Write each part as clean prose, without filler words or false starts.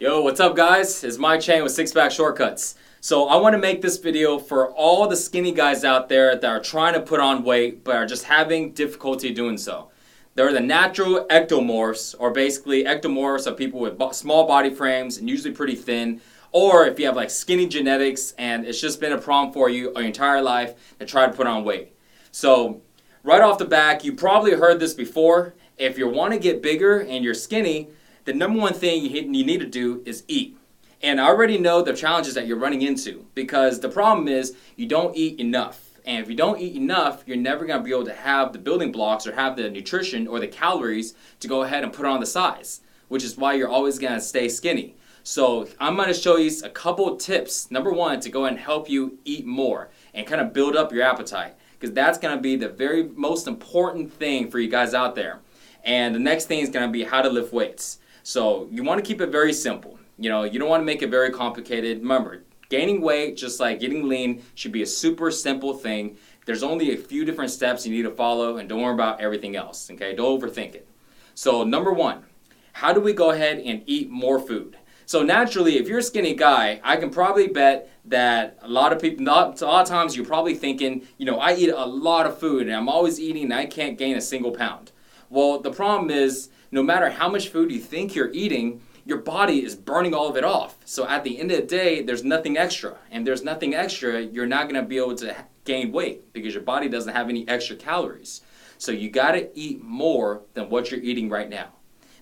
Yo, what's up guys? It's Mike Chang with Six Pack Shortcuts. So I want to make this video for all the skinny guys out there that are trying to put on weight but are just having difficulty doing so. They're the natural ectomorphs, or basically ectomorphs are people with small body frames and usually pretty thin, or if you have like skinny genetics and it's just been a problem for you your entire life to try to put on weight. So right off the back, you probably heard this before. If you want to get bigger and you're skinny, the number one thing you need to do is eat. And I already know the challenges that you're running into, because the problem is you don't eat enough. And if you don't eat enough, you're never going to be able to have the building blocks or have the nutrition or the calories to go ahead and put on the size, which is why you're always going to stay skinny. So I'm going to show you a couple tips. Number one, to go ahead and help you eat more and kind of build up your appetite, because that's going to be the very most important thing for you guys out there. And the next thing is going to be how to lift weights. So you want to keep it very simple. You don't want to make it very complicated. Remember, gaining weight, just like getting lean, should be a super simple thing. There's only a few different steps you need to follow, and don't worry about everything else, okay? Don't overthink it. So number one, how do we go ahead and eat more food? So naturally, if you're a skinny guy, I can probably bet that a lot of times you're probably thinking, I eat a lot of food and I'm always eating and I can't gain a single pound. Well, the problem is, no matter how much food you think you're eating, your body is burning all of it off. So at the end of the day, there's nothing extra. And there's nothing extra, you're not going to be able to gain weight because your body doesn't have any extra calories. So you got to eat more than what you're eating right now.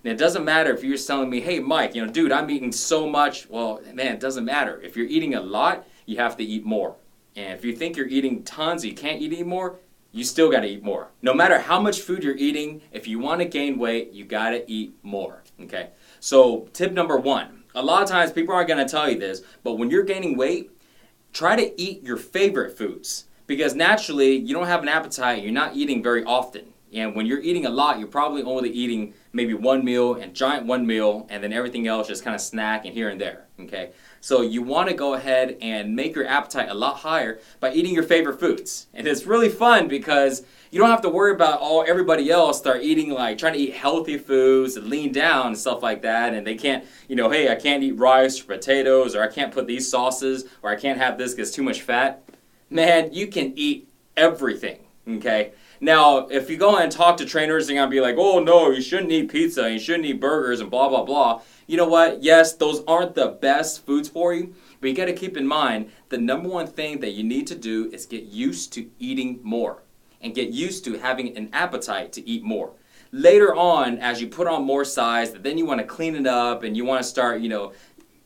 And it doesn't matter if you're telling me, hey Mike, dude, I'm eating so much. Well, man, it doesn't matter. If you're eating a lot, you have to eat more. And if you think you're eating tons, you can't eat anymore, you still got to eat more. No matter how much food you're eating, if you want to gain weight, you got to eat more, okay? So tip number one, a lot of times people aren't going to tell you this, but when you're gaining weight, try to eat your favorite foods, because naturally you don't have an appetite, you're not eating very often. And when you're eating a lot, you're probably only eating maybe one meal, and giant one meal, and then everything else just kind of snack and here and there, okay? So you want to go ahead and make your appetite a lot higher by eating your favorite foods. And it's really fun because you don't have to worry about everybody else start eating, trying to eat healthy foods and lean down and stuff like that, and they can't, hey, I can't eat rice or potatoes, or I can't put these sauces, or I can't have this because it's too much fat. Man, you can eat everything, okay? Now, if you go and talk to trainers, they're going to be like, oh no, you shouldn't eat pizza, and you shouldn't eat burgers, and blah, blah, blah. You know what? Yes, those aren't the best foods for you, but you got to keep in mind the number one thing that you need to do is get used to eating more and get used to having an appetite to eat more. Later on, as you put on more size, then you want to clean it up and you want to start,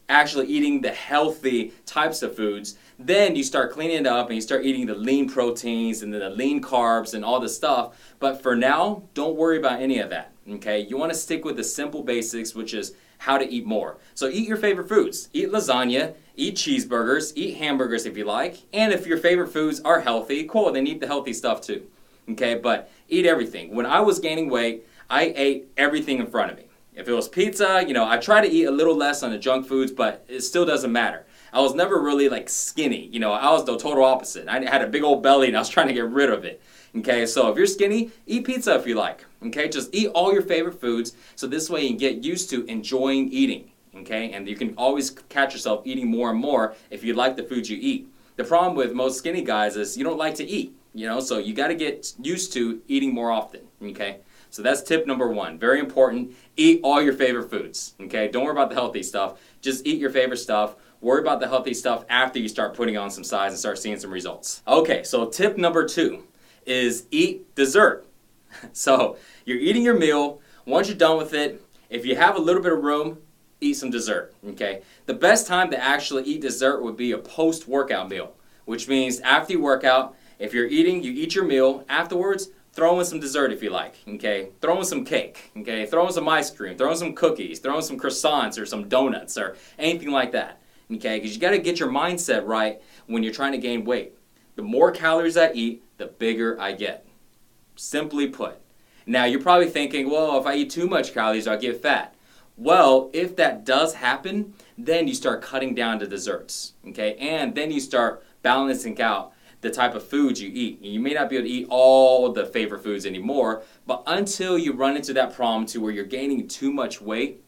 actually eating the healthy types of foods. Then you start cleaning it up and you start eating the lean proteins and the lean carbs and all this stuff. But for now, don't worry about any of that, okay? You want to stick with the simple basics, which is how to eat more. So eat your favorite foods. Eat lasagna, eat cheeseburgers, eat hamburgers if you like. And if your favorite foods are healthy, cool, then eat the healthy stuff too, okay? But eat everything. When I was gaining weight, I ate everything in front of me. If it was pizza, I try to eat a little less on the junk foods, but it still doesn't matter. I was never really skinny. I was the total opposite. I had a big old belly and I was trying to get rid of it. Okay, so if you're skinny, eat pizza if you like. Okay, just eat all your favorite foods so this way you can get used to enjoying eating. Okay, and you can always catch yourself eating more and more if you like the foods you eat. The problem with most skinny guys is you don't like to eat, so you got to get used to eating more often. Okay, so that's tip number one. Very important. Eat all your favorite foods. Okay, don't worry about the healthy stuff. Just eat your favorite stuff. Worry about the healthy stuff after you start putting on some size and start seeing some results. Okay, so tip number two is eat dessert. So you're eating your meal. Once you're done with it, if you have a little bit of room, eat some dessert, okay? The best time to actually eat dessert would be a post-workout meal, which means after you work out, if you're eating, you eat your meal. Afterwards, throw in some dessert if you like, okay? Throw in some cake, okay? Throw in some ice cream, throw in some cookies, throw in some croissants or some donuts or anything like that, okay? Because you got to get your mindset right when you're trying to gain weight. The more calories I eat, the bigger I get. Simply put. Now, you're probably thinking, well, if I eat too much calories, I'll get fat. Well, if that does happen, then you start cutting down to desserts, okay? And then you start balancing out the type of foods you eat. You may not be able to eat all the favorite foods anymore, but until you run into that problem to where you're gaining too much weight,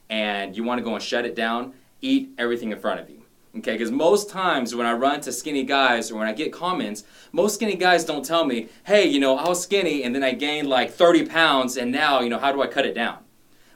and you want to go and shut it down, eat everything in front of you. Okay, because most times when I run to skinny guys or when I get comments, most skinny guys don't tell me, hey, you know, I was skinny and then I gained like 30 pounds and now, you know, how do I cut it down?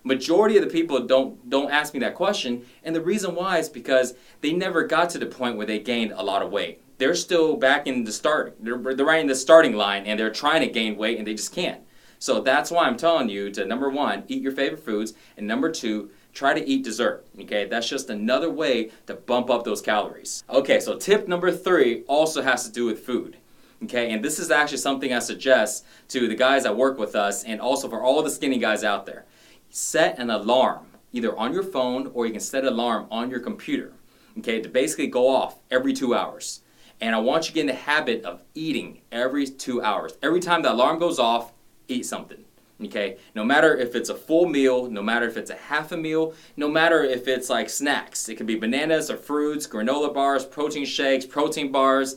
Majority of the people don't ask me that question, and the reason why is because they never got to the point where they gained a lot of weight. They're still back in the start. They're right in the starting line and they're trying to gain weight and they just can't. So that's why I'm telling you to, number one, eat your favorite foods, and number two, try to eat dessert, okay? That's just another way to bump up those calories. Okay, so tip number 3 also has to do with food, okay? And this is actually something I suggest to the guys that work with us and also for all the skinny guys out there. Set an alarm, either on your phone or you can set an alarm on your computer, okay, to basically go off every 2 hours. And I want you to get in the habit of eating every 2 hours. Every time the alarm goes off, eat something. Okay, no matter if it's a full meal, no matter if it's a half a meal, no matter if it's like snacks. It could be bananas or fruits, granola bars, protein shakes, protein bars,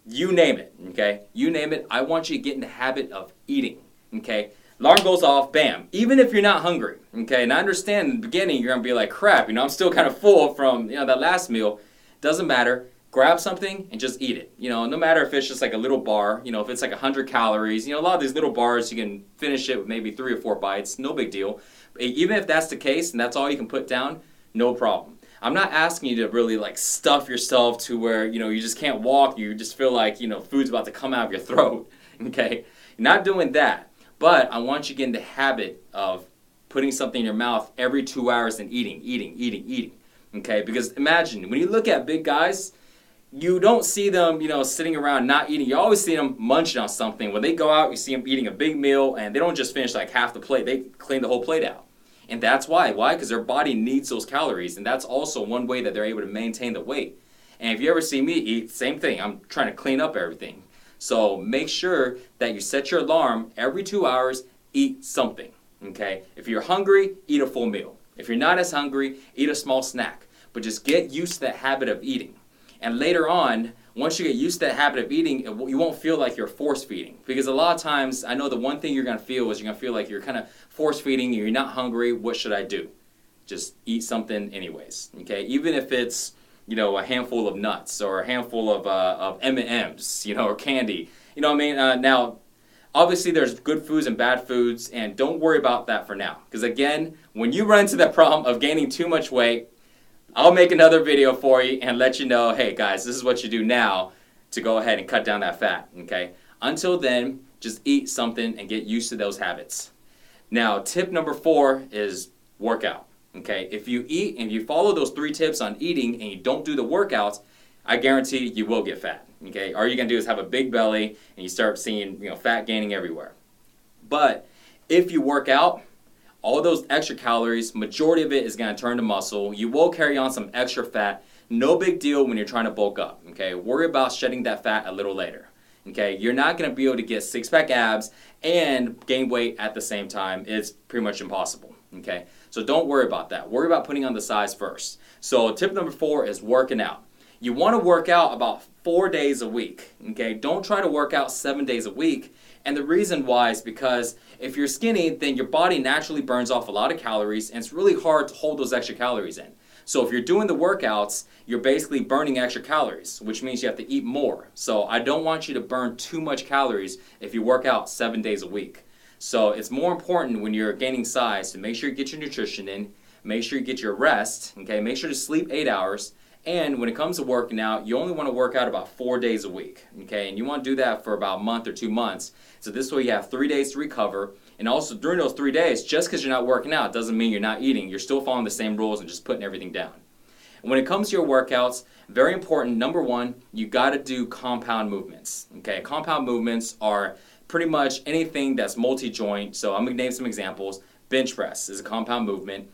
you name it, okay? You name it, I want you to get in the habit of eating, okay? Alarm goes off, bam, even if you're not hungry, okay? And I understand in the beginning you're gonna be like, crap, you know, I'm still kind of full from, you know, that last meal. Doesn't matter. Grab something and just eat it. You know, no matter if it's just like a little bar, you know, if it's like 100 calories, you know, a lot of these little bars, you can finish it with maybe 3 or 4 bites, no big deal. Even if that's the case and that's all you can put down, no problem. I'm not asking you to really like stuff yourself to where, you know, you just can't walk, you just feel like, you know, food's about to come out of your throat, okay? You're not doing that, but I want you to get in the habit of putting something in your mouth every 2 hours and eating, okay? Because imagine, when you look at big guys, you don't see them, you know, sitting around not eating. You always see them munching on something. When they go out, you see them eating a big meal, and they don't just finish like half the plate. They clean the whole plate out. And that's why. Why? Because their body needs those calories, and that's also one way that they're able to maintain the weight. And if you ever see me eat, same thing. I'm trying to clean up everything. So make sure that you set your alarm every 2 hours, eat something, okay? If you're hungry, eat a full meal. If you're not as hungry, eat a small snack. But just get used to that habit of eating. And later on, once you get used to that habit of eating, you won't feel like you're force feeding. Because a lot of times, I know the one thing you're going to feel is you're going to feel like you're kind of force feeding, you're not hungry, what should I do? Just eat something anyways, okay? Even if it's, you know, a handful of nuts or a handful of M&Ms, you know, or candy. You know what I mean? Now, obviously there's good foods and bad foods, and don't worry about that for now. Because again, when you run into the problem of gaining too much weight, I'll make another video for you and let you know, hey guys, this is what you do now to go ahead and cut down that fat, okay? Until then, just eat something and get used to those habits. Now, tip number 4 is workout, okay? If you eat and you follow those 3 tips on eating and you don't do the workouts, I guarantee you will get fat, okay? All you're gonna do is have a big belly and you start seeing, you know, fat gaining everywhere. But if you work out, all those extra calories, majority of it is going to turn to muscle. You will carry on some extra fat. No big deal when you're trying to bulk up, okay? Worry about shedding that fat a little later, okay? You're not going to be able to get 6-pack abs and gain weight at the same time. It's pretty much impossible, okay? So don't worry about that. Worry about putting on the size first. So tip number 4 is working out. You want to work out about 4 days a week, okay? Don't try to work out 7 days a week. And the reason why is because if you're skinny, then your body naturally burns off a lot of calories, and it's really hard to hold those extra calories in. So if you're doing the workouts, you're basically burning extra calories, which means you have to eat more. So I don't want you to burn too much calories if you work out 7 days a week. So it's more important when you're gaining size to make sure you get your nutrition in, make sure you get your rest, okay? Make sure to sleep 8 hours. And when it comes to working out, you only want to work out about 4 days a week, okay? And you want to do that for about a month or 2 months. So this way you have 3 days to recover. And also during those 3 days, just because you're not working out doesn't mean you're not eating. You're still following the same rules and just putting everything down. And when it comes to your workouts, very important, number 1, you got to do compound movements, okay? Compound movements are pretty much anything that's multi-joint. So I'm going to name some examples. Bench press is a compound movement.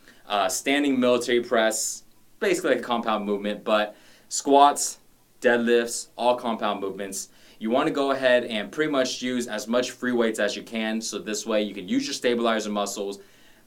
Standing military press, basically like a compound movement, but squats, deadlifts, all compound movements. You want to go ahead and pretty much use as much free weights as you can, so this way you can use your stabilizer muscles,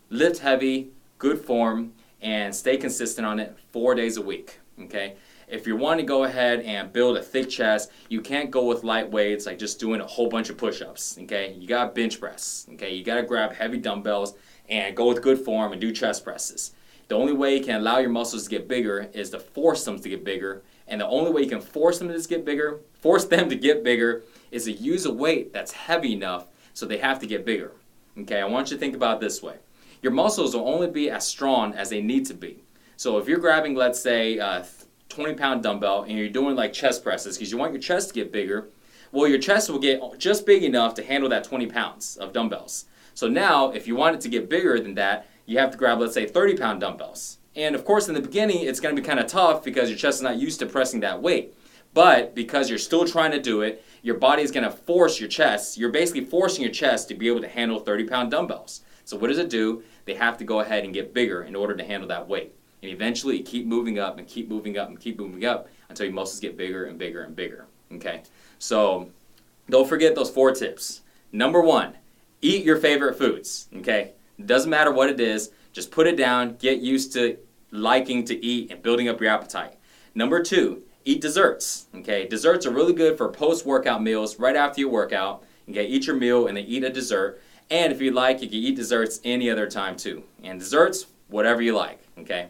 lift heavy, good form, and stay consistent on it 4 days a week, okay? If you want to go ahead and build a thick chest, you can't go with light weights like just doing a whole bunch of push-ups, okay? You got to bench press, okay? You got to grab heavy dumbbells and go with good form and do chest presses. The only way you can allow your muscles to get bigger is to force them to get bigger. And the only way you can force them to get bigger, is to use a weight that's heavy enough so they have to get bigger. Okay, I want you to think about it this way. Your muscles will only be as strong as they need to be. So if you're grabbing, let's say, a 20-pound dumbbell and you're doing like chest presses because you want your chest to get bigger, well, your chest will get just big enough to handle that 20 pounds of dumbbells. So now, if you want it to get bigger than that, you have to grab, let's say, 30-pound dumbbells. And of course, in the beginning, it's going to be kind of tough because your chest is not used to pressing that weight. But because you're still trying to do it, your body is going to force your chest. You're basically forcing your chest to be able to handle 30-pound dumbbells. So what does it do? They have to go ahead and get bigger in order to handle that weight. And eventually, you keep moving up and keep moving up and keep moving up until your muscles get bigger and bigger and bigger. Okay? So don't forget those 4 tips. Number 1, eat your favorite foods. Okay? It doesn't matter what it is. Just put it down. Get used to liking to eat and building up your appetite. Number 2, eat desserts. Okay? Desserts are really good for post-workout meals right after your workout. Okay? Eat your meal and then eat a dessert. And if you like, you can eat desserts any other time too. And desserts, whatever you like. Okay?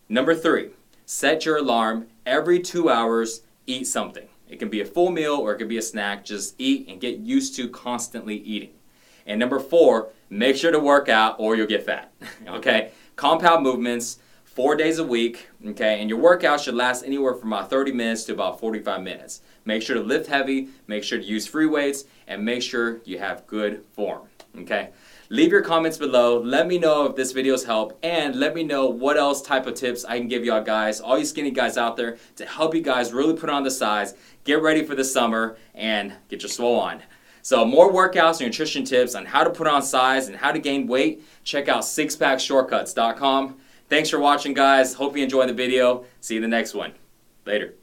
Number 3, set your alarm every 2 hours, eat something. It can be a full meal or it can be a snack. Just eat and get used to constantly eating. And number 4, make sure to work out or you'll get fat. Okay? Compound movements, 4 days a week. Okay? And your workout should last anywhere from about 30 minutes to about 45 minutes. Make sure to lift heavy, make sure to use free weights, and make sure you have good form. Okay? Leave your comments below. Let me know if this video's helped, and let me know what else type of tips I can give y'all guys, all you skinny guys out there, to help you guys really put on the size, get ready for the summer, and get your swole on. So more workouts and nutrition tips on how to put on size and how to gain weight, check out sixpackshortcuts.com. Thanks for watching, guys. Hope you enjoyed the video. See you in the next one. Later.